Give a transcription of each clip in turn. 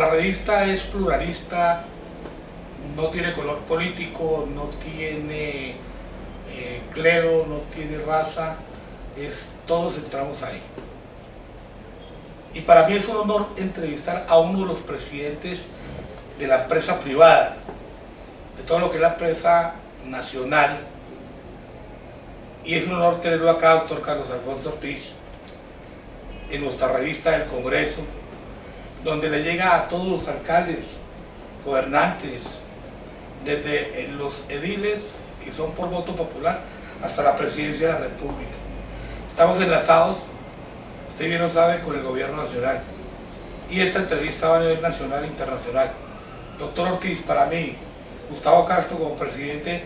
Nuestra revista es pluralista, no tiene color político, no tiene clero, no tiene raza, todos entramos ahí. Y para mí es un honor entrevistar a uno de los presidentes de la empresa privada, de todo lo que es la empresa nacional, y es un honor tenerlo acá, doctor Carlos Alfonso Ortiz, en nuestra revista del Congreso, donde le llega a todos los alcaldes, gobernantes, desde los ediles, que son por voto popular, hasta la presidencia de la República. Estamos enlazados, usted bien lo sabe, con el gobierno nacional, y esta entrevista va a nivel nacional e internacional. Doctor Ortiz, para mí, Gustavo Castro como presidente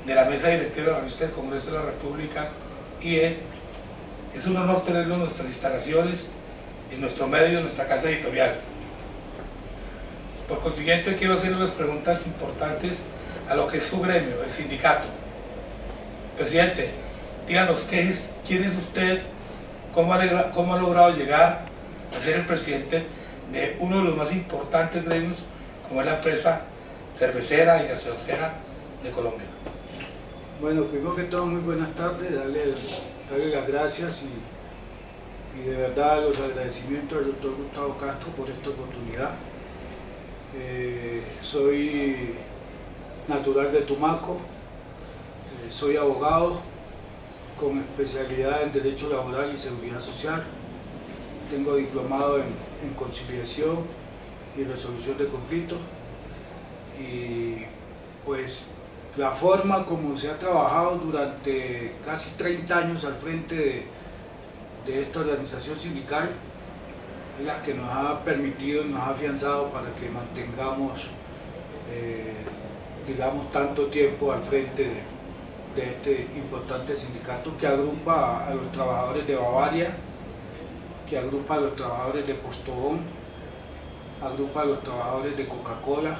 de la mesa directiva de la revista del Congreso de la República, IE, es un honor tenerlo en nuestras instalaciones, en nuestro medio, en nuestra casa editorial. Por consiguiente, quiero hacerle unas preguntas importantes a lo que es su gremio, el sindicato. Presidente, díganos, ¿quién es usted? ¿Cómo ha logrado llegar a ser el presidente de uno de los más importantes gremios, como es la empresa cervecera y gaseosera de Colombia? Bueno, primero que todo, muy buenas tardes, darle las gracias y de verdad los agradecimientos al doctor Gustavo Castro por esta oportunidad. Soy natural de Tumaco, soy abogado con especialidad en Derecho Laboral y Seguridad Social. Tengo diplomado en conciliación y resolución de conflictos, y pues la forma como se ha trabajado durante casi 30 años al frente de esta organización sindical es la que nos ha permitido y nos ha afianzado para que mantengamos digamos tanto tiempo al frente de este importante sindicato que agrupa a los trabajadores de Bavaria, que agrupa a los trabajadores de Postobón, agrupa a los trabajadores de Coca-Cola,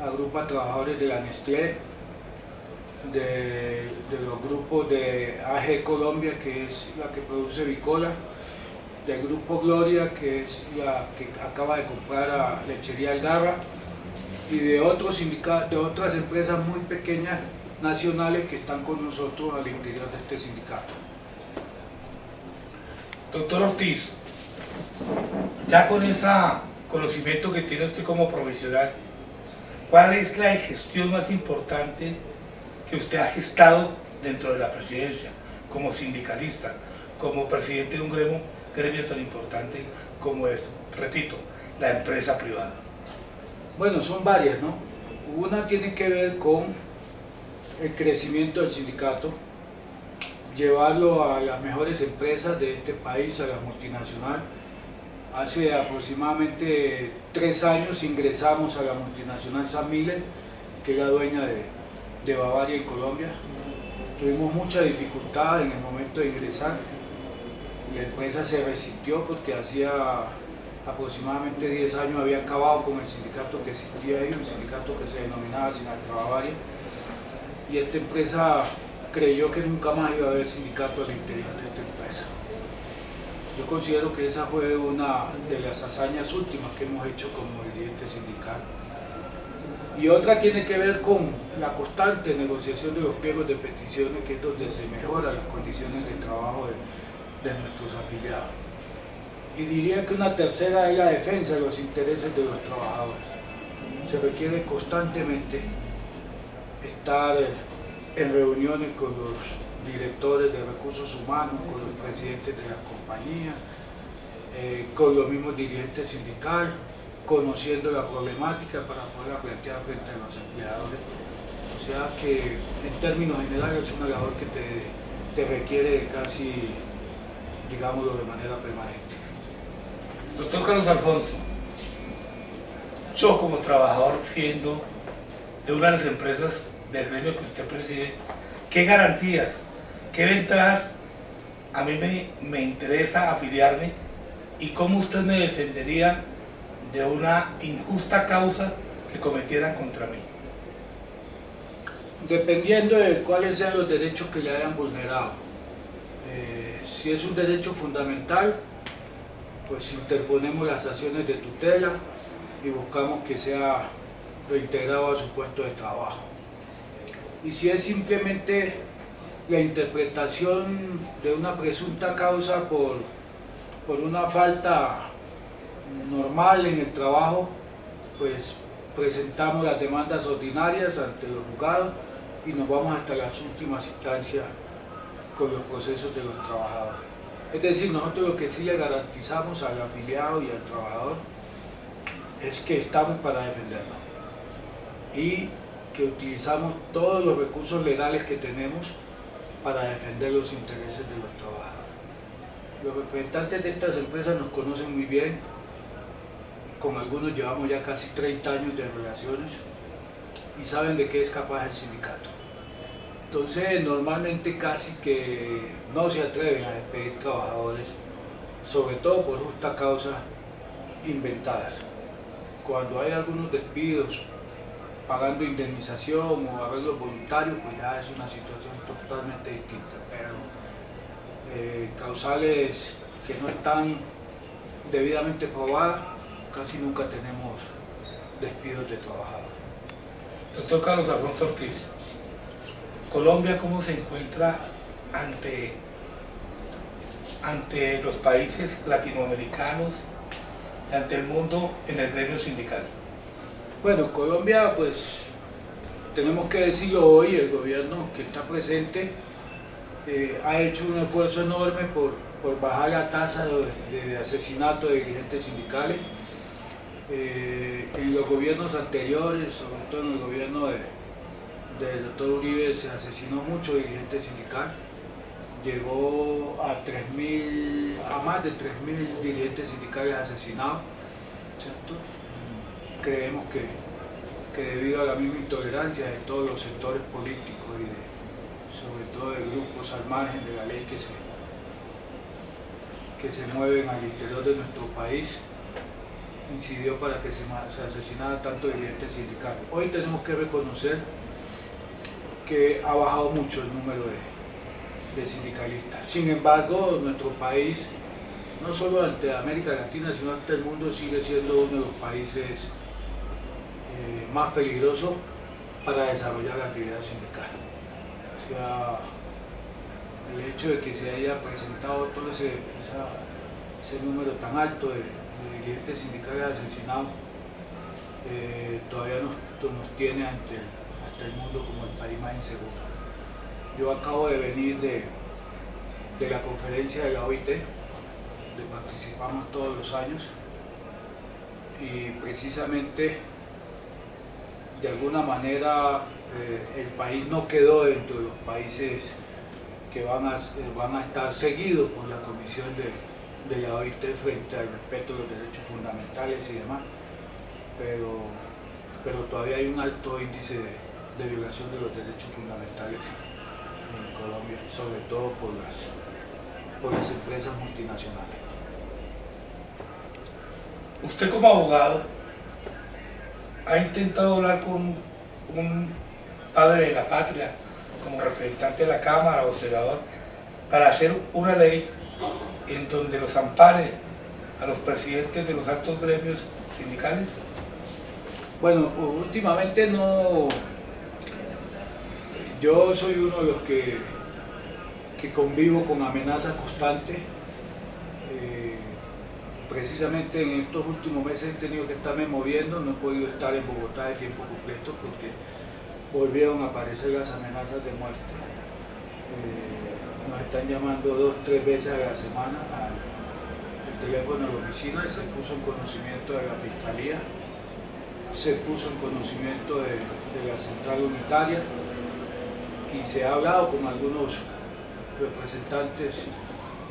agrupa a trabajadores de la Nestlé, de los grupos de AG Colombia, que es la que produce Bicola, del grupo Gloria, que es la que acaba de comprar a Lechería Algarra, y de otros sindicatos, de otras empresas muy pequeñas nacionales que están con nosotros al interior de este sindicato. Doctor Ortiz, ya con ese conocimiento que tiene usted como profesional, ¿cuál es la gestión más importante que usted ha gestado dentro de la presidencia, como sindicalista, como presidente de un gremio tan importante como es, repito, la empresa privada? Bueno, son varias, ¿no? Una tiene que ver con el crecimiento del sindicato, llevarlo a las mejores empresas de este país, a la multinacional. Hace aproximadamente 3 años ingresamos a la multinacional San Miller, que es la dueña de Bavaria en Colombia. Tuvimos mucha dificultad en el momento de ingresar. La empresa se resistió porque hacía aproximadamente 10 años había acabado con el sindicato que existía ahí, un sindicato que se denominaba Sinaltra Bavaria, y esta empresa creyó que nunca más iba a haber sindicato al interior de esta empresa. Yo considero que esa fue una de las hazañas últimas que hemos hecho como dirigente sindical. Y otra tiene que ver con la constante negociación de los pliegos de peticiones, que es donde se mejoran las condiciones de trabajo de nuestros afiliados. Y diría que una tercera es la defensa de los intereses de los trabajadores. Se requiere constantemente estar en reuniones con los directores de recursos humanos, con los presidentes de las compañías, con los mismos dirigentes sindicales, conociendo la problemática para poderla plantear frente a los empleadores. O sea que en términos generales es una labor que te requiere casi, digámoslo, de manera permanente. Doctor Carlos Alfonso, yo como trabajador, siendo de una de las empresas del gremio que usted preside, ¿qué garantías, qué ventajas a mí me interesa afiliarme y cómo usted me defendería de una injusta causa que cometieran contra mí? Dependiendo de cuáles sean los derechos que le hayan vulnerado. Si es un derecho fundamental, pues interponemos las acciones de tutela, y buscamos que sea reintegrado a su puesto de trabajo. Y si es simplemente la interpretación de una presunta causa por una falta normal en el trabajo, pues presentamos las demandas ordinarias ante los juzgados y nos vamos hasta las últimas instancias con los procesos de los trabajadores. Es decir, nosotros lo que sí le garantizamos al afiliado y al trabajador es que estamos para defendernos y que utilizamos todos los recursos legales que tenemos para defender los intereses de los trabajadores. Los representantes de estas empresas nos conocen muy bien, con algunos llevamos ya casi 30 años de relaciones y saben de qué es capaz el sindicato. Entonces, normalmente casi que no se atreven a despedir trabajadores, sobre todo por justa causa, inventadas. Cuando hay algunos despidos pagando indemnización o arreglos voluntarios, pues ya es una situación totalmente distinta, pero causales que no están debidamente probadas, casi nunca tenemos despidos de trabajadores. Doctor Carlos Alfonso Ortiz, Colombia, ¿cómo se encuentra ante los países latinoamericanos y ante el mundo en el gremio sindical? Bueno, Colombia, pues tenemos que decirlo hoy, el gobierno que está presente ha hecho un esfuerzo enorme por bajar la tasa de asesinato de dirigentes sindicales. En los gobiernos anteriores, sobre todo en el gobierno del doctor Uribe, se asesinó mucho dirigente sindical, llegó a más de 3.000 dirigentes sindicales asesinados, ¿cierto? Creemos que debido a la misma intolerancia de todos los sectores políticos y sobre todo de grupos al margen de la ley que se mueven al interior de nuestro país, incidió para que se asesinara tanto dirigentes sindicales. Hoy tenemos que reconocer que ha bajado mucho el número de sindicalistas. Sin embargo, nuestro país, no solo ante América Latina, sino ante el mundo, sigue siendo uno de los países más peligrosos para desarrollar la actividad sindical. O sea, el hecho de que se haya presentado todo ese número tan alto de dirigentes sindicales asesinados todavía nos tiene ante el mundo como el país más inseguro. Yo acabo de venir de la conferencia de la OIT, donde participamos todos los años, y precisamente de alguna manera el país no quedó dentro de los países que van a estar seguidos por la Comisión de la OIT frente al respeto de los derechos fundamentales y demás, pero todavía hay un alto índice de violación de los derechos fundamentales en Colombia, sobre todo por las empresas multinacionales. Usted como abogado ha intentado hablar con un padre de la patria, como representante de la Cámara o senador, para hacer una ley en donde los ampare a los presidentes de los altos gremios sindicales? Bueno, últimamente no. Yo soy uno de los que convivo con amenazas constantes. Precisamente en estos últimos meses he tenido que estarme moviendo, no he podido estar en Bogotá de tiempo completo porque volvieron a aparecer las amenazas de muerte. Nos están llamando 2 o 3 veces a la semana al teléfono de la oficina y se puso en conocimiento de la Fiscalía, se puso en conocimiento de la Central Unitaria y se ha hablado con algunos representantes,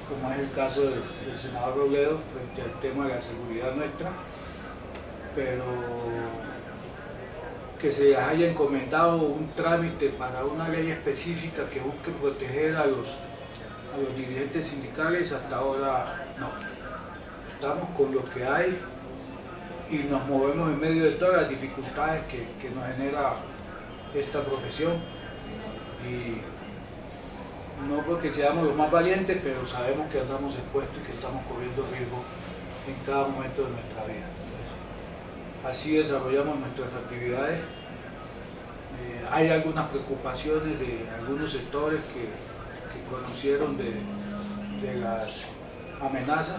como es el caso del senador Robledo, frente al tema de la seguridad nuestra, pero que se les haya encomendado un trámite para una ley específica que busque proteger a los dirigentes sindicales, hasta ahora no. Estamos con lo que hay y nos movemos en medio de todas las dificultades que nos genera esta profesión. Y no porque seamos los más valientes, pero sabemos que andamos expuestos y que estamos corriendo riesgo en cada momento de nuestra vida. Entonces, así desarrollamos nuestras actividades. Hay algunas preocupaciones de algunos sectores que conocieron de las amenazas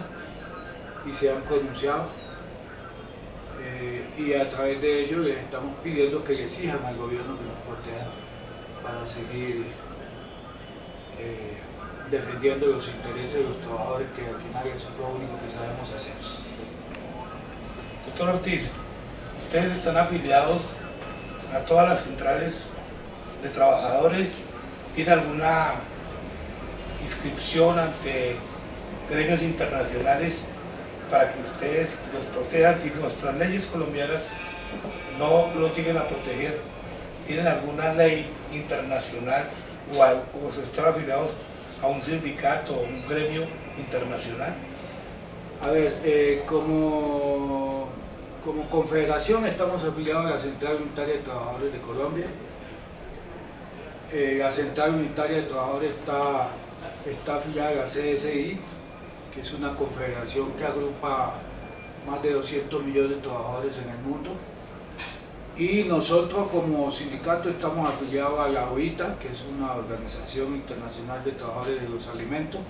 y se han pronunciado, y a través de ello les estamos pidiendo que le exijan al gobierno que nos proteja para seguir defendiendo los intereses de los trabajadores, que al final eso es lo único que sabemos hacer. Doctor Ortiz, ustedes están afiliados a todas las centrales de trabajadores. ¿Tiene alguna inscripción ante gremios internacionales para que ustedes los protejan si nuestras leyes colombianas no los lleguen a proteger? ¿Tienen alguna ley internacional o se están afiliados a un sindicato o un gremio internacional? A ver, como confederación estamos afiliados a la Central Unitaria de Trabajadores de Colombia. La Central Unitaria de Trabajadores está afiliada a la CSI, que es una confederación que agrupa más de 200 millones de trabajadores en el mundo. Y nosotros como sindicato estamos afiliados a la OITA, que es una organización internacional de trabajadores de los alimentos.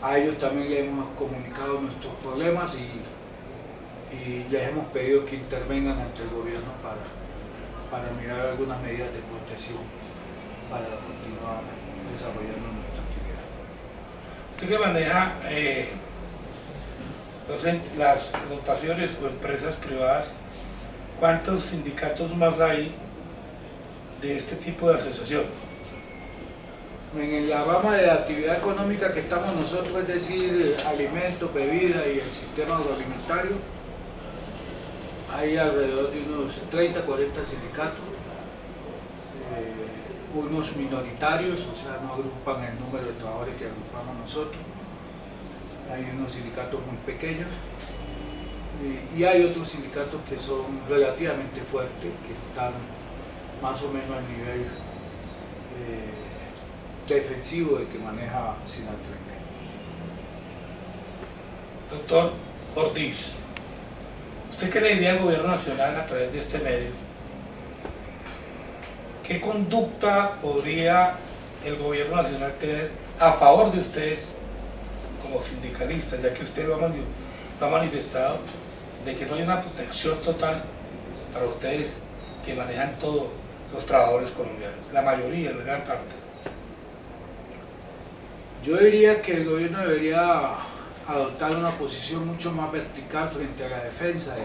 A ellos también les hemos comunicado nuestros problemas y les hemos pedido que intervengan ante el gobierno para mirar algunas medidas de protección para continuar desarrollando nuestra actividad. Usted que maneja las dotaciones o empresas privadas, ¿cuántos sindicatos más hay de este tipo de asociación? En la rama de la actividad económica que estamos nosotros, es decir, alimentos, bebidas y el sistema agroalimentario, hay alrededor de unos 30, 40 sindicatos, unos minoritarios, o sea, no agrupan el número de trabajadores que agrupamos nosotros. Hay unos sindicatos muy pequeños y hay otros sindicatos que son relativamente fuertes, que están más o menos al nivel defensivo de que maneja Sinaltrengue. Doctor Ortiz, ¿usted qué le diría al gobierno nacional a través de este medio? ¿Qué conducta podría el gobierno nacional tener a favor de ustedes como sindicalistas, ya que usted lo ha manifestado, de que no hay una protección total para ustedes que manejan todos los trabajadores colombianos, la mayoría, la gran parte? Yo diría que el gobierno debería adoptar una posición mucho más vertical frente a la defensa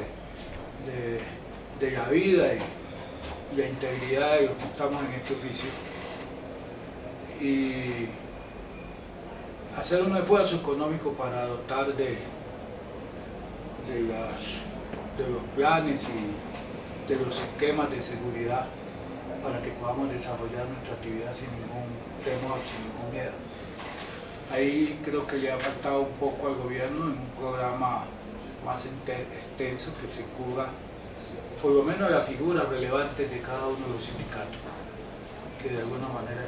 de la vida y la integridad de los que estamos en este oficio, y hacer un esfuerzo económico para dotar de los planes y de los esquemas de seguridad para que podamos desarrollar nuestra actividad sin ningún temor, sin ningún miedo. Ahí creo que le ha faltado un poco al gobierno en un programa más extenso que se cubra por lo menos las figuras relevantes de cada uno de los sindicatos, que de alguna manera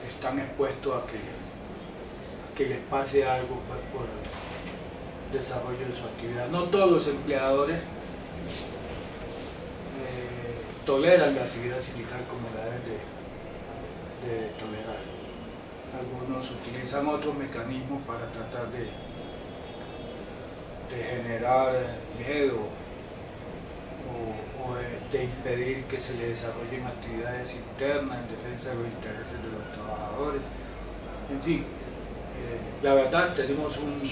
están expuestos a que les pase algo por el desarrollo de su actividad. No todos los empleadores toleran la actividad sindical como la deben de tolerar. Algunos utilizan otros mecanismos para tratar de generar miedo o de impedir que se le desarrollen actividades internas en defensa de los intereses de los trabajadores. En fin, la verdad, tenemos un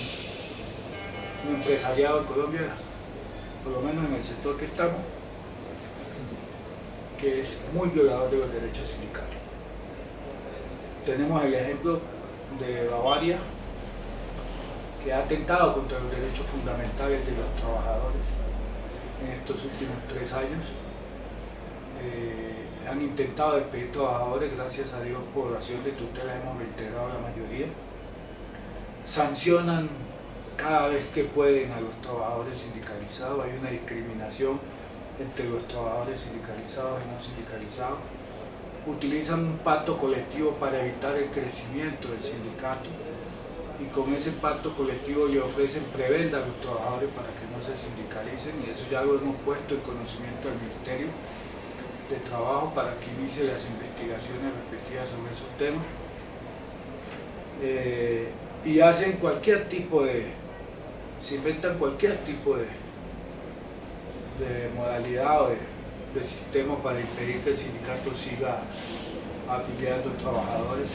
empresariado en Colombia, por lo menos en el sector que estamos, que es muy violador de los derechos sindicales. Tenemos el ejemplo de Bavaria, que ha atentado contra los derechos fundamentales de los trabajadores en estos últimos 3 años. Han intentado despedir trabajadores, gracias a Dios por acción de tutela hemos reintegrado la mayoría. Sancionan cada vez que pueden a los trabajadores sindicalizados, hay una discriminación entre los trabajadores sindicalizados y no sindicalizados. Utilizan un pacto colectivo para evitar el crecimiento del sindicato y con ese pacto colectivo le ofrecen prebenda a los trabajadores para que no se sindicalicen, y eso ya lo hemos puesto en conocimiento del Ministerio de Trabajo para que inicie las investigaciones respectivas sobre esos temas. Y hacen cualquier tipo de, se inventan cualquier tipo de modalidad o de sistema para impedir que el sindicato siga afiliando trabajadores.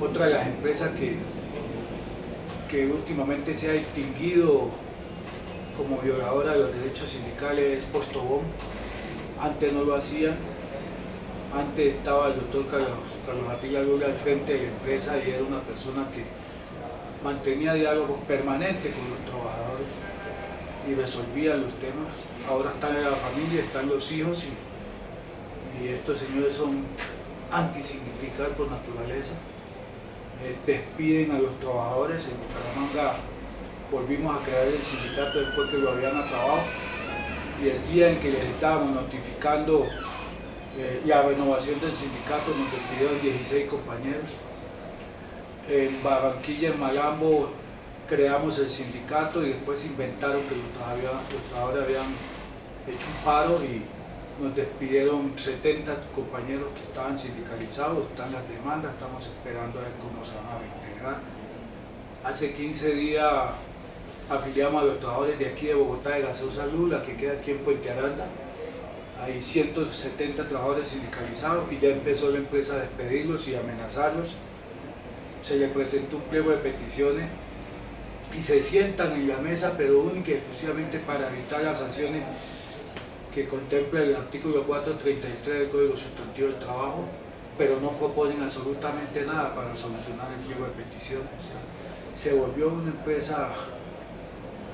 Otra de las empresas que últimamente se ha distinguido como violadora de los derechos sindicales es Postobón. Antes no lo hacían. Antes estaba el doctor Carlos Atila Lula al frente de la empresa y era una persona que mantenía diálogos permanentes con los trabajadores y resolvía los temas. Ahora están en la familia, están los hijos y estos señores son antisindical por naturaleza. Despiden a los trabajadores. En Bucaramanga volvimos a crear el sindicato después que lo habían acabado, y el día en que les estábamos notificando la renovación del sindicato nos despidieron 16 compañeros. En Barranquilla, en Malambo, creamos el sindicato y después inventaron que los trabajadores habían hecho un paro y nos despidieron 70 compañeros que estaban sindicalizados. Están las demandas, estamos esperando a ver cómo se van a reintegrar. Hace 15 días afiliamos a los trabajadores de aquí de Bogotá, de Gaseosa Lula, que queda aquí en Puente Aranda. Hay 170 trabajadores sindicalizados y ya empezó la empresa a despedirlos y amenazarlos. Se les presentó un pliego de peticiones y se sientan en la mesa, pero única y exclusivamente para evitar las sanciones que contempla el artículo 433 del Código Sustantivo del Trabajo, pero no proponen absolutamente nada para solucionar el pliego de peticiones. O sea, se volvió una empresa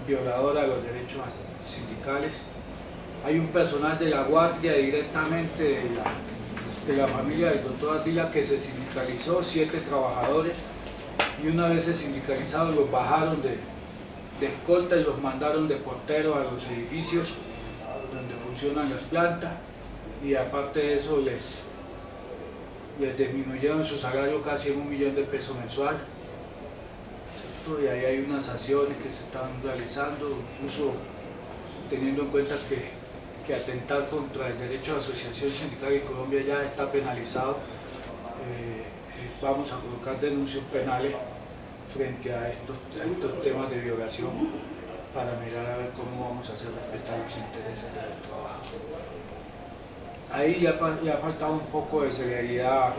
violadora de los derechos sindicales. Hay un personal de la Guardia directamente de la familia del doctor Atila que se sindicalizó, 7 trabajadores, y una vez se sindicalizados los bajaron de escolta y los mandaron de porteros a los edificios donde funcionan las plantas, y aparte de eso les disminuyeron su salario casi en $1 millón mensual. Y ahí hay unas acciones que se están realizando, incluso teniendo en cuenta que atentar contra el derecho de asociación sindical en Colombia ya está penalizado. Vamos a colocar denuncias penales frente a estos temas de violación para mirar a ver cómo vamos a hacer respetar los intereses del trabajador. Ahí ya ha faltado un poco de celeridad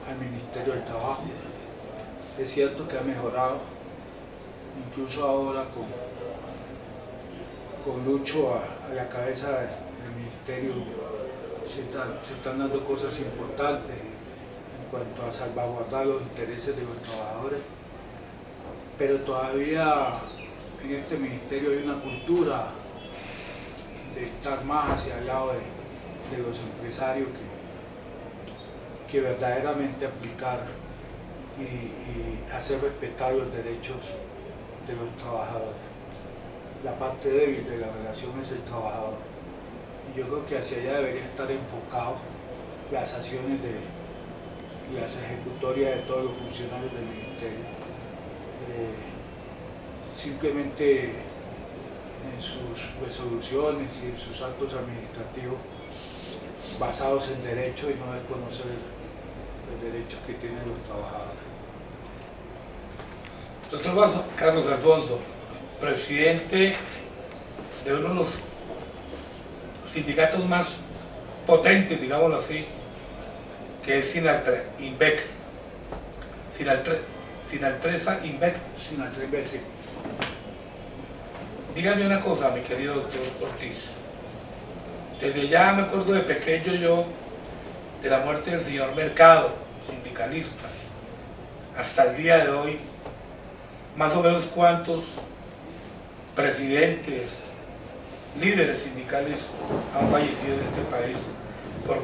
al Ministerio del Trabajo. Es cierto que ha mejorado, incluso ahora con Lucho a la cabeza del Ministerio se están dando cosas importantes en cuanto a salvaguardar los intereses de los trabajadores, pero todavía en este ministerio hay una cultura de estar más hacia el lado de los empresarios que verdaderamente aplicar y hacer respetar los derechos de los trabajadores. La parte débil de la relación es el trabajador, y yo creo que hacia allá debería estar enfocado las acciones y las ejecutorias de todos los funcionarios del ministerio. Simplemente en sus resoluciones y en sus actos administrativos basados en derecho y no desconocer los derechos que tienen los trabajadores. Doctor Carlos Alfonso, presidente de uno de los sindicatos más potentes, digámoslo así, que es Sinaltresa Inbec. Sinaltresa, sí. Dígame una cosa, mi querido doctor Ortiz. Desde ya me acuerdo de pequeño yo de la muerte del señor Mercado, sindicalista, hasta el día de hoy, más o menos cuántos presidentes, líderes sindicales han fallecido en este país por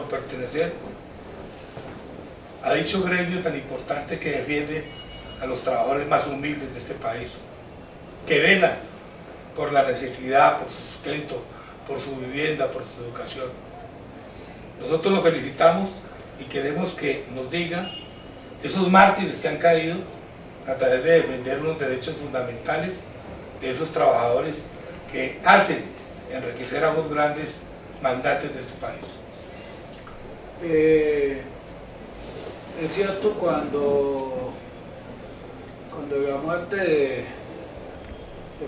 pertenecer a dicho gremio tan importante que defiende a los trabajadores más humildes de este país, que velan por la necesidad, por su sustento, por su vivienda, por su educación. Nosotros lo felicitamos y queremos que nos diga esos mártires que han caído a través de defender los derechos fundamentales de esos trabajadores que hacen enriquecer a los grandes mandantes de este país. Es cierto, cuando la muerte de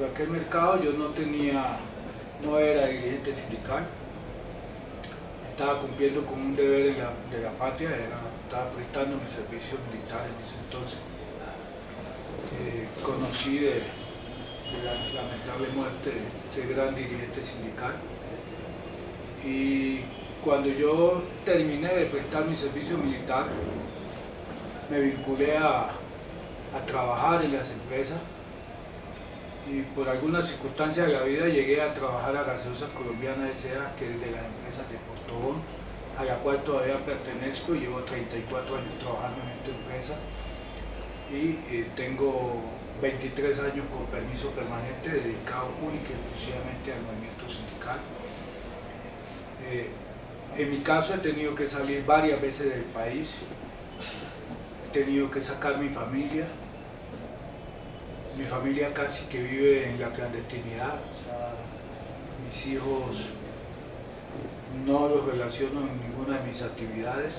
Raquel Mercado, yo no era dirigente sindical, estaba cumpliendo con un deber de la patria, estaba prestando mi servicio militar en ese entonces. Conocí de la lamentable muerte de este gran dirigente sindical, y cuando yo terminé de prestar mi servicio militar me vinculé a trabajar en las empresas, y por algunas circunstancias de la vida llegué a trabajar a Gaseosas Colombianas S.A., que es de las empresas de Postobón, a la cual todavía pertenezco. Llevo 34 años trabajando en esta empresa y tengo 23 años con permiso permanente dedicado única y exclusivamente al movimiento sindical. En mi caso he tenido que salir varias veces del país, he tenido que sacar mi familia casi que vive en la clandestinidad, o sea, mis hijos no los relaciono en ninguna de mis actividades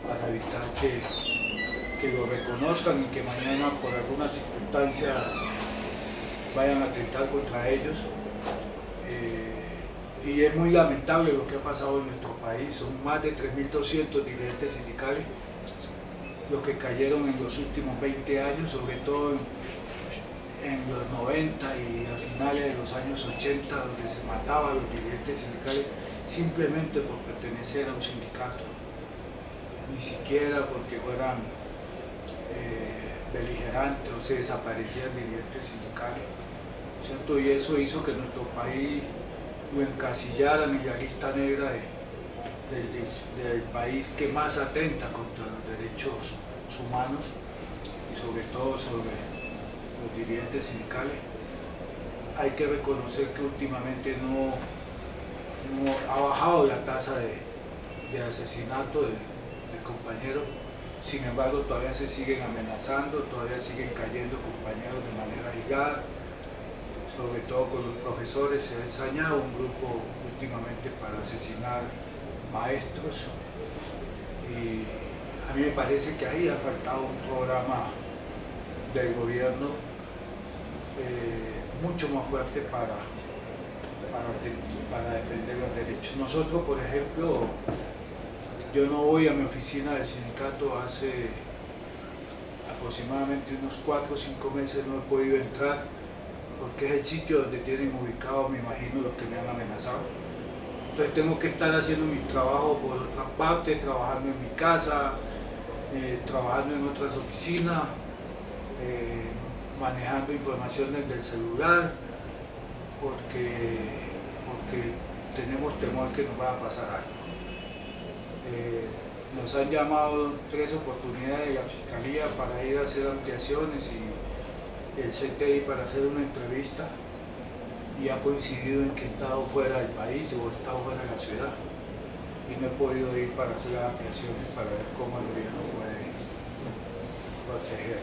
para evitar que lo reconozcan y que mañana por alguna circunstancia vayan a atentar contra ellos. Y es muy lamentable lo que ha pasado en nuestro país. Son más de 3.200 dirigentes sindicales los que cayeron en los últimos 20 años, sobre todo en los 90 y a finales de los años 80, donde se mataban a los dirigentes sindicales simplemente por pertenecer a un sindicato, ni siquiera porque fueran beligerantes o se desaparecían dirigentes sindicales, ¿cierto? Y eso hizo que nuestro país lo encasillaran en la lista negra del país que más atenta contra los derechos humanos y sobre todo sobre los dirigentes sindicales. Hay que reconocer que últimamente no ha bajado la tasa de asesinato de compañeros, sin embargo todavía se siguen amenazando, todavía siguen cayendo compañeros de manera aislada, sobre todo con los profesores. Se ha ensañado un grupo últimamente para asesinar maestros, y a mí me parece que ahí ha faltado un programa del gobierno mucho más fuerte para defender los derechos. Nosotros, por ejemplo, yo no voy a mi oficina del sindicato hace aproximadamente unos 4 o 5 meses, no he podido entrar porque es el sitio donde tienen ubicados, me imagino, los que me han amenazado. Entonces tengo que estar haciendo mi trabajo por otra parte, trabajando en mi casa, trabajando en otras oficinas, manejando información desde el celular, porque tenemos temor que nos vaya a pasar algo. Nos han llamado 3 oportunidades de la Fiscalía para ir a hacer ampliaciones y el CTI para hacer una entrevista, y ha coincidido en que he estado fuera del país o he estado fuera de la ciudad y no he podido ir para hacer las ampliaciones para ver cómo el gobierno puede proteger.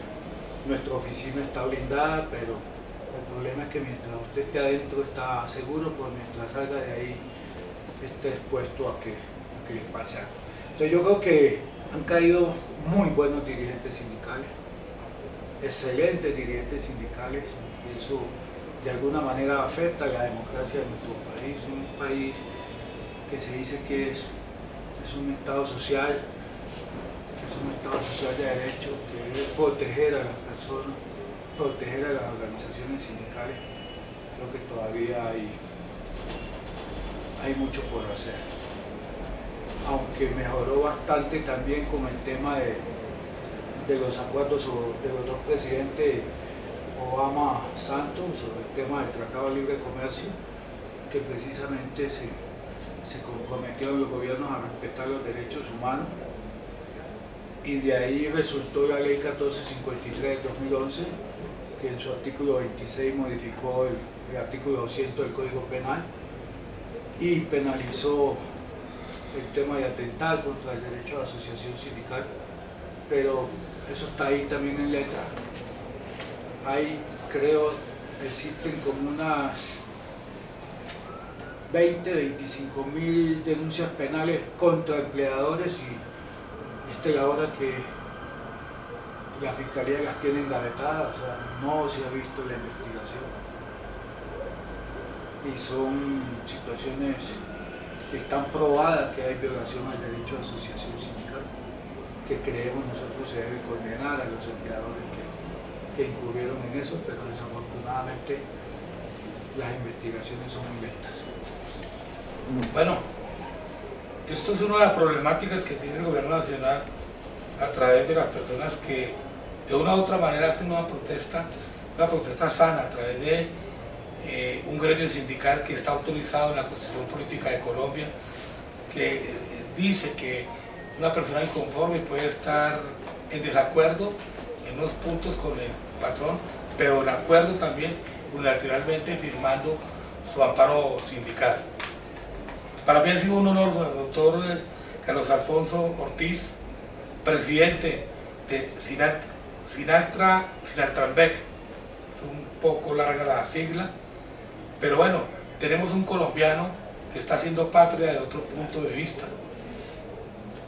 Nuestra oficina está blindada, pero el problema es que mientras usted esté adentro está seguro, pues mientras salga de ahí esté expuesto a que le pase algo. Entonces yo creo que han caído muy buenos dirigentes sindicales, excelentes dirigentes sindicales, y eso de alguna manera afecta a la democracia de nuestro país, un país que se dice que es un Estado social, de derecho, que debe proteger a las personas, proteger a las organizaciones sindicales. Creo que todavía hay mucho por hacer, aunque mejoró bastante también con el tema de los acuerdos de los dos presidentes Obama-Santos sobre el tema del Tratado de Libre Comercio, que precisamente se comprometieron los gobiernos a respetar los derechos humanos, y de ahí resultó la Ley 1453 del 2011, que en su artículo 26 modificó el artículo 200 del Código Penal y penalizó el tema de atentar contra el derecho a la asociación sindical, pero eso está ahí también en letra. Hay, creo, existen como unas 20-25.000 denuncias penales contra empleadores y esta es la hora que la Fiscalía las tiene engavetadas, o sea, no se ha visto la investigación. Y son situaciones que están probadas que hay violación al derecho de asociación sindical, que creemos nosotros se debe condenar a los empleadores que incurrieron en eso, pero desafortunadamente las investigaciones son muy lentas. Bueno, esto es una de las problemáticas que tiene el gobierno nacional a través de las personas que de una u otra manera hacen una protesta sana a través de un gremio sindical que está autorizado en la Constitución Política de Colombia, que dice que una persona inconforme puede estar en desacuerdo en unos puntos con el patrón, pero en acuerdo también unilateralmente firmando su amparo sindical. Para mí ha sido un honor, doctor Carlos Alfonso Ortiz, presidente de Sinaltrabec, es un poco larga la sigla, pero bueno, tenemos un colombiano que está haciendo patria de otro punto de vista.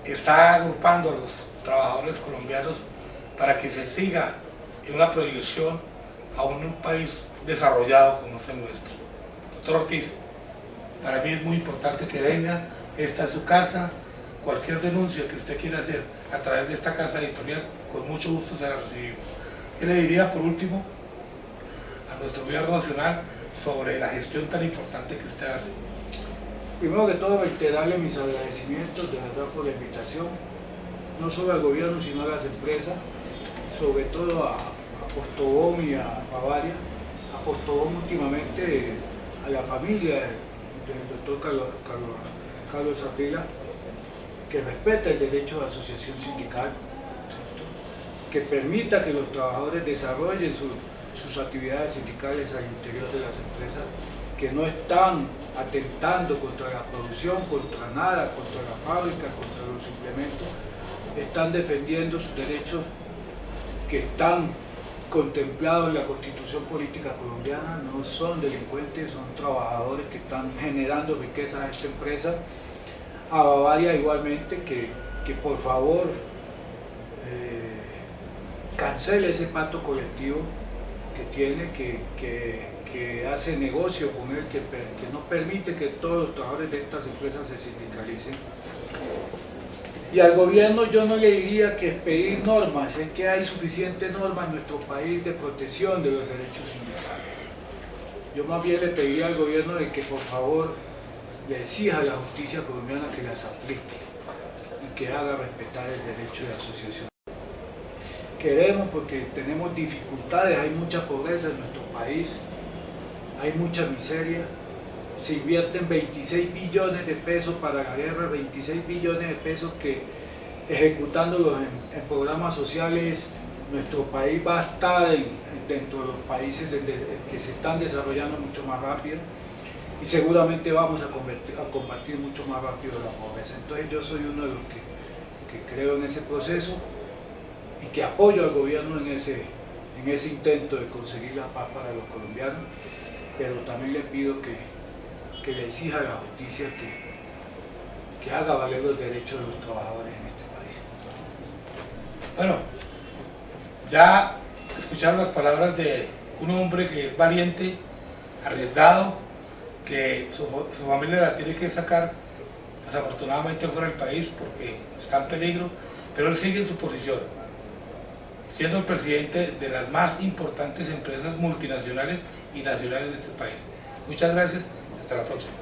Está agrupando a los trabajadores colombianos para que se siga en una proyección a un país desarrollado como es el nuestro. Doctor Ortiz, para mí es muy importante que venga, esta es su casa, cualquier denuncia que usted quiera hacer a través de esta casa editorial, con mucho gusto se la recibimos. ¿Qué le diría por último a nuestro gobierno nacional sobre la gestión tan importante que usted hace? Primero que todo, reiterarle mis agradecimientos de verdad por la invitación, no solo al gobierno sino a las empresas, sobre todo a Postobón y a Bavaria. A Postobón últimamente, a la familia del doctor Carlos Ardila, que respeta el derecho de asociación sindical, ¿cierto? Que permita que los trabajadores desarrollen sus actividades sindicales al interior de las empresas, que no están atentando contra la producción, contra nada, contra la fábrica, contra los suplementos, están defendiendo sus derechos que están contemplados en la Constitución Política Colombiana, no son delincuentes, son trabajadores que están generando riqueza a esta empresa. A Bavaria igualmente, que por favor cancele ese pacto colectivo que tiene, que hace negocio con él, que no permite que todos los trabajadores de estas empresas se sindicalicen. Y al gobierno yo no le diría que pedir normas, es que hay suficientes normas en nuestro país de protección de los derechos sindicales. Yo más bien le pediría al gobierno de que por favor le exija a la justicia colombiana que las aplique y que haga respetar el derecho de asociación. Queremos porque tenemos dificultades, hay mucha pobreza en nuestro país, hay mucha miseria. Se invierten 26 billones de pesos para la guerra, 26 billones de pesos que ejecutándolos en programas sociales, nuestro país va a estar dentro de los países que se están desarrollando mucho más rápido y seguramente vamos a combatir mucho más rápido la pobreza. Entonces yo soy uno de los que creo en ese proceso y que apoyo al gobierno en ese intento de conseguir la paz para los colombianos, pero también le pido que le exija a la justicia que haga valer los derechos de los trabajadores en este país. Bueno, ya escucharon las palabras de un hombre que es valiente, arriesgado, que su familia la tiene que sacar desafortunadamente fuera del país porque está en peligro, pero él sigue en su posición, siendo el presidente de las más importantes empresas multinacionales y nacionales de este país. Muchas gracias. Hasta la próxima.